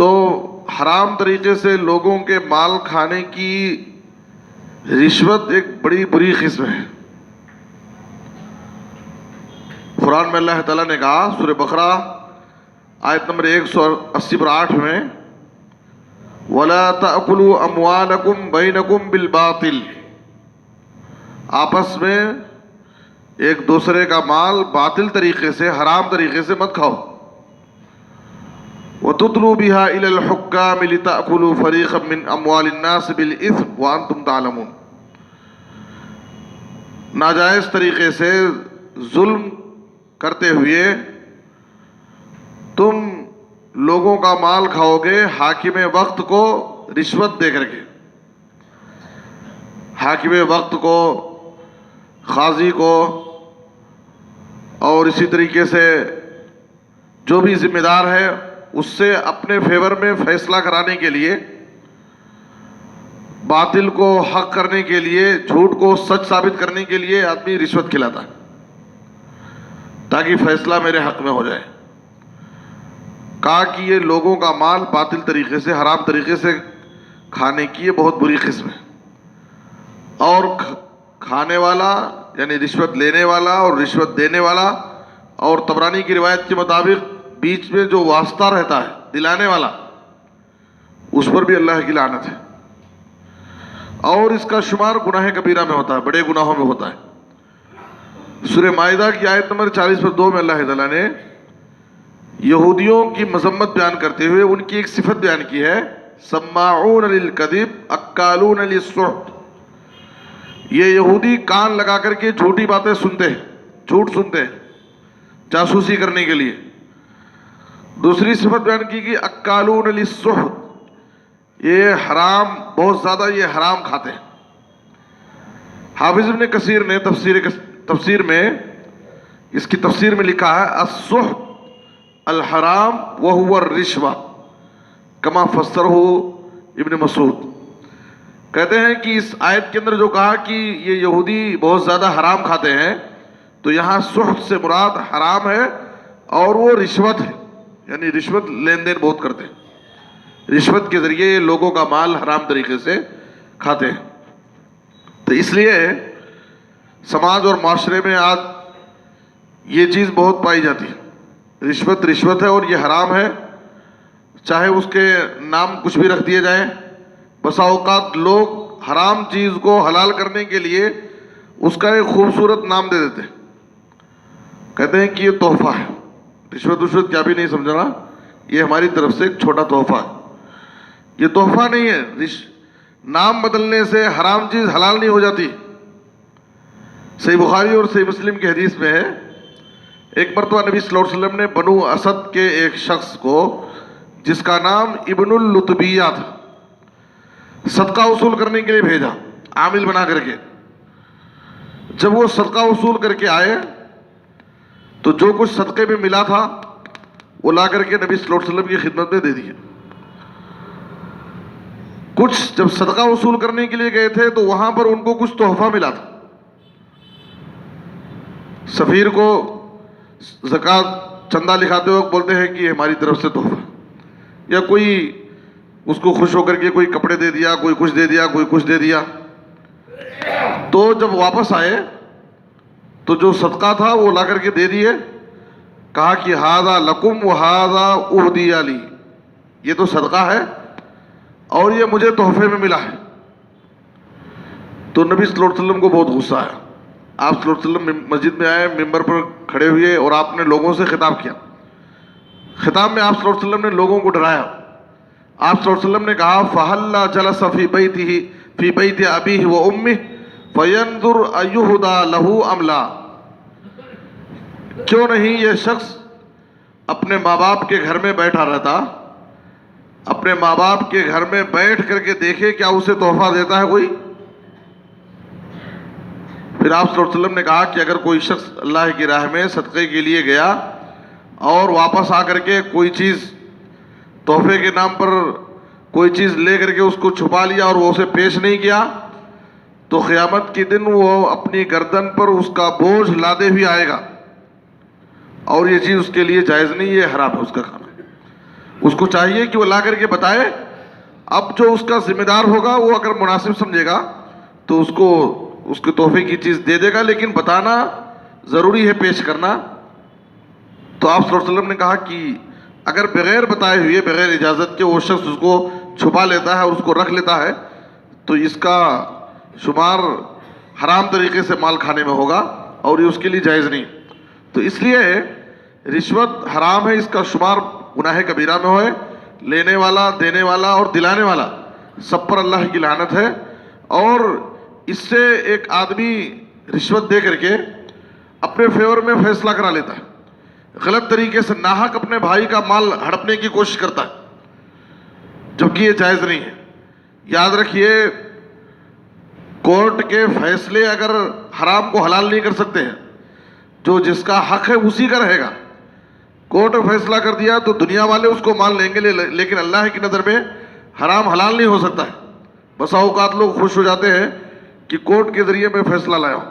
تو حرام طریقے سے لوگوں کے مال کھانے کی رشوت ایک بڑی بری قسم ہے۔ قرآن میں اللہ تعالیٰ نے کہا سورہ بقرہ آیت نمبر 180 میں وَلَا تَأْكُلُوا أَمْوَالَكُمْ بَيْنَكُمْ بِالْبَاطِلِ، آپس میں ایک دوسرے کا مال باطل طریقے سے، حرام طریقے سے مت کھاؤ۔ وَتُدْلُوا بِهَا إِلَى الْحُكَّامِ لِتَأْكُلُوا فَرِيقًا مِّنْ أَمْوَالِ النَّاسِ بِالْإِثْمِ وَأَنْتُمْ تَعْلَمُونَ، ناجائز طریقے سے ظلم کرتے ہوئے تم لوگوں کا مال کھاؤ گے حاکم وقت کو رشوت دے کر کے، حاکم وقت کو، قاضی کو، اور اسی طریقے سے جو بھی ذمہ دار ہے اس سے اپنے فیور میں فیصلہ کرانے کے لیے، باطل کو حق کرنے کے لیے، جھوٹ کو سچ ثابت کرنے کے لیے آدمی رشوت کھلاتا ہے تاکہ فیصلہ میرے حق میں ہو جائے۔ کہا کہ یہ لوگوں کا مال باطل طریقے سے، حرام طریقے سے کھانے کی یہ بہت بری قسم ہے، اور کھانے والا یعنی رشوت لینے والا اور رشوت دینے والا، اور طبرانی کی روایت کے مطابق بیچ میں جو واسطہ رہتا ہے دلانے والا، اس پر بھی اللہ کی لعنت ہے، اور اس کا شمار گناہ کبیرہ میں ہوتا ہے، بڑے گناہوں میں ہوتا ہے۔ سورہ مائدہ کی آیت نمبر 40 میں اللہ تعالیٰ نے یہودیوں کی مذمت بیان کرتے ہوئے ان کی ایک صفت بیان کی ہے، سماعون للکذب اکالون للسحت، یہ یہودی کان لگا کر کے جھوٹی باتیں سنتے ہیں، جھوٹ سنتے ہیں جاسوسی کرنے کے لیے۔ دوسری صفت بیان کی کہ اکالون للسحت، یہ حرام، بہت زیادہ یہ حرام کھاتے ہیں۔ حافظ ابن کثیر نے تفسیر میں اس کی تفسیر میں لکھا ہے السحت الحرام وهو الرشوہ کما فسرہ ابن مسعود، کہتے ہیں کہ اس آیت کے اندر جو کہا کہ یہ یہودی بہت زیادہ حرام کھاتے ہیں، تو یہاں سحت سے مراد حرام ہے اور وہ رشوت ہے، یعنی رشوت لین دین بہت کرتے ہیں، رشوت کے ذریعے یہ لوگوں کا مال حرام طریقے سے کھاتے ہیں۔ تو اس لیے سماج اور معاشرے میں آج یہ چیز بہت پائی جاتی ہے، رشوت ہے اور یہ حرام ہے، چاہے اس کے نام کچھ بھی رکھ دیے جائیں۔ بسا اوقات لوگ حرام چیز کو حلال کرنے کے لیے اس کا ایک خوبصورت نام دے دیتے ہیں، کہتے ہیں کہ یہ تحفہ ہے۔ رشوت کیا بھی نہیں سمجھنا، یہ ہماری طرف سے ایک چھوٹا تحفہ ہے، یہ تحفہ نہیں ہے۔ نام بدلنے سے حرام چیز حلال نہیں ہو جاتی۔ صحیح بخاری اور صحیح مسلم کی حدیث میں ہے، ایک مرتبہ نبی صلی اللہ علیہ وسلم نے بنو اسد کے ایک شخص کو جس کا نام ابن اللتبیہ تھا، صدقہ وصول کرنے کے لیے بھیجا، عامل بنا کر کے۔ جب وہ صدقہ وصول کر کے آئے تو جو کچھ صدقے میں ملا تھا وہ لا کر کے نبی صلی اللہ علیہ وسلم کی خدمت میں دے دیا۔ کچھ جب صدقہ وصول کرنے کے لیے گئے تھے تو وہاں پر ان کو کچھ تحفہ ملا تھا۔ سفیر کو زکوٰۃ چندہ لکھاتے وقت بولتے ہیں کہ یہ ہماری طرف سے تحفہ، یا کوئی اس کو خوش ہو کر کے کوئی کپڑے دے دیا، کوئی کچھ دے دیا، کوئی کچھ دے دیا۔ تو جب واپس آئے تو جو صدقہ تھا وہ لا کر کے دے دیے، کہا کہ ھذا لکم وھذا اہدی لی، یہ تو صدقہ ہے اور یہ مجھے تحفے میں ملا ہے۔ تو نبی صلی اللہ علیہ وسلم کو بہت غصہ آیا۔ آپ صلی اللہ علیہ وسلم مسجد میں آئے، ممبر پر کھڑے ہوئے اور آپ نے لوگوں سے خطاب کیا۔ خطاب میں آپ صلی اللہ علیہ وسلم نے لوگوں کو ڈرایا۔ آپ صلی اللہ علیہ وسلم نے کہا فَهَلَّا جَلَسَ فِي بَيْتِ أَبِيهِ وَأُمِّهِ فَيَنْظُرْ أَيُّهْدَى لَهُ أَمْ لَا، کیوں نہیں یہ شخص اپنے ماں باپ کے گھر میں بیٹھا رہتا، اپنے ماں باپ کے گھر میں بیٹھ کر کے دیکھے کیا اسے تحفہ دیتا ہے کوئی۔ پھر آپ صلی اللہ علیہ وسلم نے کہا کہ اگر کوئی شخص اللہ کی راہ میں صدقے کے لیے گیا اور واپس آ کر کے کوئی چیز تحفے کے نام پر کوئی چیز لے کر کے اس کو چھپا لیا اور وہ اسے پیش نہیں کیا، تو قیامت کے دن وہ اپنی گردن پر اس کا بوجھ لادے ہوئے آئے گا، اور یہ چیز اس کے لیے جائز نہیں، یہ حرام ہے اس کا کھانا۔ اس کو چاہیے کہ وہ لا کر کے بتائے. اب جو اس کا ذمہ دار ہوگا وہ اگر مناسب سمجھے گا تو اس کو اس کے تحفے کی چیز دے دے گا, لیکن بتانا ضروری ہے, پیش کرنا. تو آپ صلی اللہ علیہ وسلم نے کہا کہ اگر بغیر بتائے ہوئے, بغیر اجازت کے وہ شخص اس کو چھپا لیتا ہے اور اس کو رکھ لیتا ہے تو اس کا شمار حرام طریقے سے مال کھانے میں ہوگا اور یہ اس کے لیے جائز نہیں. تو اس لیے رشوت حرام ہے, اس کا شمار گناہ کبیرہ میں ہوئے. لینے والا, دینے والا اور دلانے والا سب پر اللہ کی لعنت ہے. اور اس سے ایک آدمی رشوت دے کر کے اپنے فیور میں فیصلہ کرا لیتا ہے, غلط طریقے سے ناحق اپنے بھائی کا مال ہڑپنے کی کوشش کرتا ہے, جبکہ یہ جائز نہیں ہے. یاد رکھیے, کورٹ کے فیصلے اگر حرام کو حلال نہیں کر سکتے ہیں, جو جس کا حق ہے اسی کا رہے گا. کورٹ نے فیصلہ کر دیا تو دنیا والے اس کو مان لیں گے, لیکن اللہ کی نظر میں حرام حلال نہیں ہو سکتا ہے. بسا اوقات لوگ خوش ہو جاتے ہیں کہ کورٹ کے ذریعے میں فیصلہ لایا ہوں,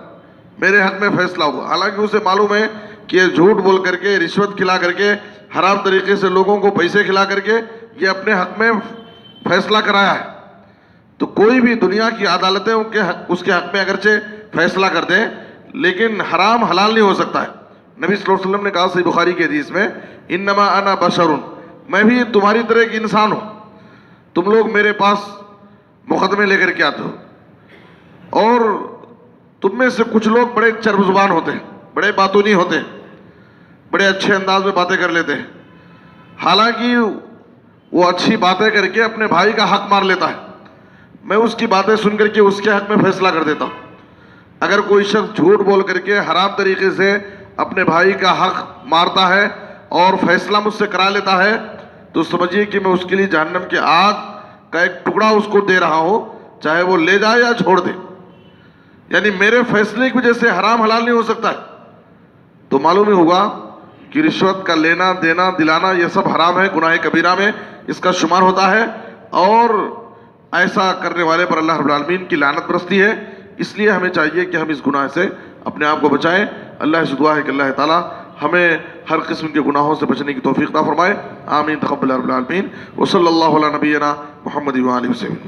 میرے حق میں فیصلہ ہوا, حالانکہ اسے معلوم ہے کہ یہ جھوٹ بول کر کے, رشوت کھلا کر کے, حرام طریقے سے لوگوں کو پیسے کھلا کر کے یہ اپنے حق میں فیصلہ کرایا ہے. تو کوئی بھی دنیا کی عدالتیں اس کے حق میں اگرچہ فیصلہ کر دیں, لیکن حرام حلال نہیں ہو سکتا ہے. نبی صلی اللہ علیہ وسلم نے کہا صحیح بخاری کی حدیث میں, انما انا بشر, میں بھی تمہاری طرح ایک انسان ہوں. تم لوگ میرے پاس مقدمے لے کر کے آتے ہو, اور تم میں سے کچھ لوگ بڑے چرب زبان ہوتے ہیں, بڑے باتونی ہوتے ہیں, بڑے اچھے انداز میں باتیں کر لیتے ہیں, حالانکہ وہ اچھی باتیں کر کے اپنے بھائی کا حق مار لیتا ہے. میں اس کی باتیں سن کر کے اس کے حق میں فیصلہ کر دیتا ہوں. اگر کوئی شخص جھوٹ بول کر کے حرام طریقے سے اپنے بھائی کا حق مارتا ہے اور فیصلہ مجھ سے کرا لیتا ہے تو سمجھیے کہ میں اس کے لیے جہنم کی آگ کا ایک ٹکڑا اس کو دے رہا ہوں, چاہے وہ لے جائے یا چھوڑ دے. یعنی میرے فیصلے کی وجہ سے حرام حلال نہیں ہو سکتا ہے. تو معلوم ہی ہوگا کہ رشوت کا لینا, دینا, دلانا یہ سب حرام ہے, گناہ کبیرہ میں اس کا شمار ہوتا ہے, اور ایسا کرنے والے پر اللہ رب العالمین کی لعنت برستی ہے. اس لیے ہمیں چاہیے کہ ہم اس گناہ سے اپنے آپ کو بچائیں. اللہ سے دعا ہے کہ اللہ تعالیٰ ہمیں ہر قسم کے گناہوں سے بچنے کی توفیق عطا فرمائے. آمین, تقبل رب العالمین. وصلی اللہ علی نبینا محمد و آلہ وسلم.